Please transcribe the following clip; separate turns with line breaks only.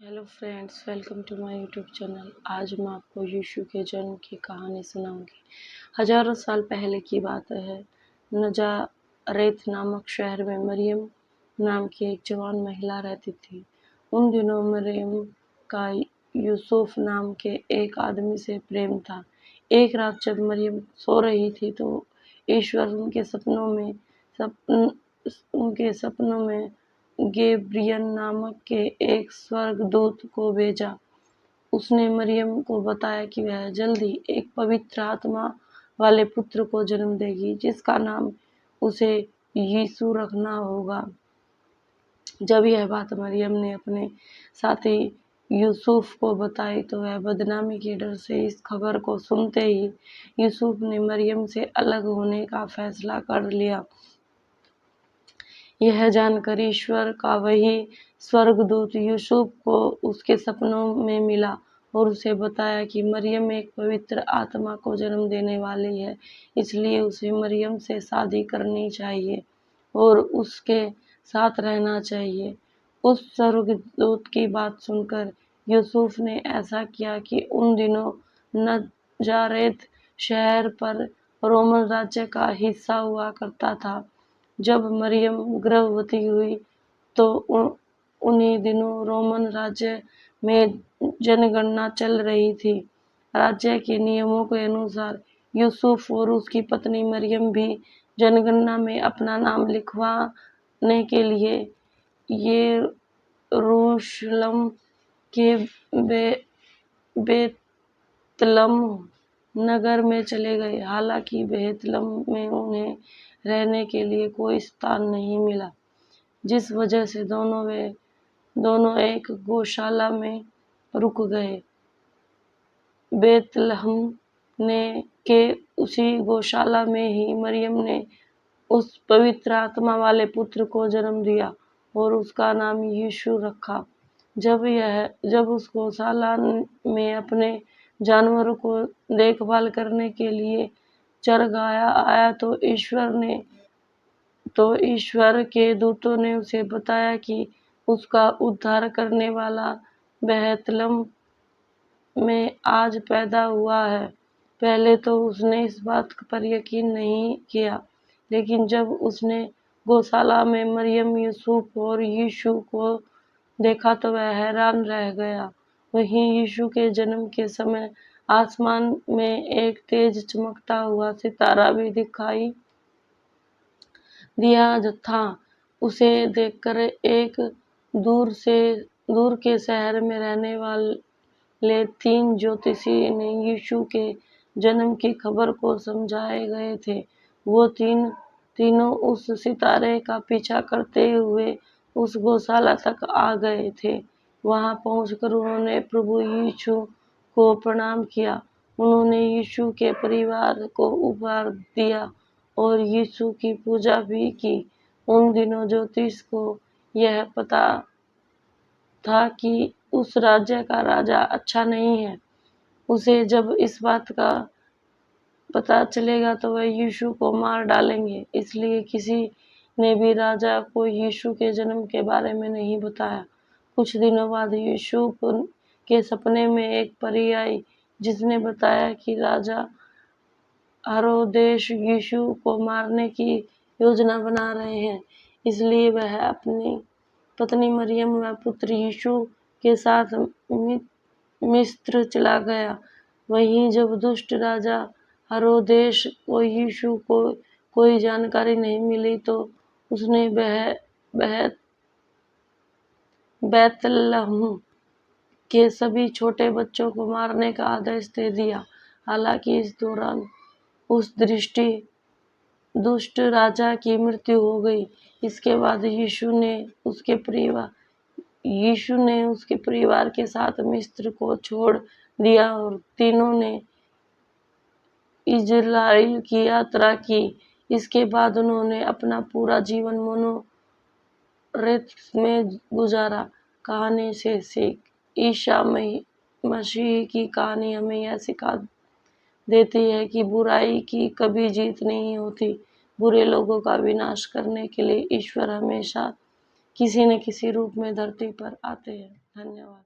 Hello friends, welcome to my YouTube channel. आज मैं आपको यीशु के जन्म की कहानी सुनाऊंगी। हजारों साल पहले की बात है। नजारेत नामक शहर में मरियम नाम की एक जवान महिला रहती थी। उन दिनों मरियम का यूसुफ नाम के एक आदमी से प्रेम था। एक रात जब मरियम सो रही थी तो ईश्वर उनके सपनों में गैब्रियल नामक के एक स्वर्गदूत को भेजा। उसने मरियम को बताया कि वह जल्दी एक पवित्र आत्मा वाले पुत्र को जन्म देगी, जिसका नाम उसे यीशु रखना होगा। जब यह बात मरियम ने अपने साथी यूसुफ को बताई तो वह बदनामी के डर से इस खबर को सुनते ही यूसुफ ने मरियम से अलग होने का फैसला कर लिया। यह जानकर ईश्वर का वही स्वर्गदूत यूसुफ को उसके सपनों में मिला और उसे बताया कि मरियम एक पवित्र आत्मा को जन्म देने वाली है, इसलिए उसे मरियम से शादी करनी चाहिए और उसके साथ रहना चाहिए। उस स्वर्गदूत की बात सुनकर यूसुफ ने ऐसा किया कि उन दिनों नजारेत शहर पर रोमन राज्य का हिस्सा हुआ करता था। जब मरियम गर्भवती हुई तो उन्हीं दिनों रोमन राज्य में जनगणना चल रही थी। राज्य के नियमों के अनुसार यूसुफ और उसकी पत्नी मरियम भी जनगणना में अपना नाम लिखवाने के लिए यरूशलेम के बेतलहम नगर में चले गए। हालांकि बेतलहम में उन्हें रहने के लिए कोई स्थान नहीं मिला, जिस वजह से दोनों एक गौशाला में रुक गए। बेतलहम के उसी गौशाला में ही मरियम ने उस पवित्र आत्मा वाले पुत्र को जन्म दिया और उसका नाम यीशु रखा। जब उस गौशाला में अपने जानवरों को देखभाल करने के लिए चरगाया आया तो ईश्वर के दूतों ने उसे बताया कि उसका उद्धार करने वाला बेतलहम में आज पैदा हुआ है। पहले तो उसने इस बात पर यकीन नहीं किया, लेकिन जब उसने गौशाला में मरियम, यूसुफ और यीशु को देखा तो वह हैरान रह गया। वहीं यीशु के जन्म के समय आसमान में एक तेज चमकता हुआ सितारा भी दिखाई दिया था। उसे देखकर एक दूर के शहर में रहने वाले 3 ज्योतिषी ने यीशु के जन्म की खबर को समझाए गए थे। वो तीनों उस सितारे का पीछा करते हुए उस गौशाला तक आ गए थे। वहां पहुंचकर उन्होंने प्रभु यीशु को प्रणाम किया। उन्होंने यीशु के परिवार को उपहार दिया और यीशु की पूजा भी की। उन दिनों ज्योतिष को यह पता था कि उस राज्य का राजा अच्छा नहीं है। उसे जब इस बात का पता चलेगा तो वह यीशु को मार डालेंगे, इसलिए किसी ने भी राजा को यीशु के जन्म के बारे में नहीं बताया। कुछ दिनों बाद यीशु के सपने में एक परी आई, जिसने बताया कि राजा हेरोदेस यीशु को मारने की योजना बना रहे हैं, इसलिए वह अपनी पत्नी मरियम व पुत्र यीशु के साथ मिस्र चला गया। वहीं जब दुष्ट राजा हेरोदेस को यीशु को कोई जानकारी नहीं मिली तो उसने बेतलहम के सभी छोटे बच्चों को मारने का आदेश दे दिया। हालांकि इस दौरान उस दुष्ट राजा की मृत्यु हो गई। इसके बाद यीशु ने उसके परिवार के साथ मिस्र को छोड़ दिया और तीनों ने इजराइल की यात्रा की। इसके बाद उन्होंने अपना पूरा जीवन मनोरेत में गुजारा। कहानी से सीख। ईसा मसीह की कहानी हमें यह सिखा देती है कि बुराई की कभी जीत नहीं होती। बुरे लोगों का विनाश करने के लिए ईश्वर हमेशा किसी न किसी रूप में धरती पर आते हैं। धन्यवाद।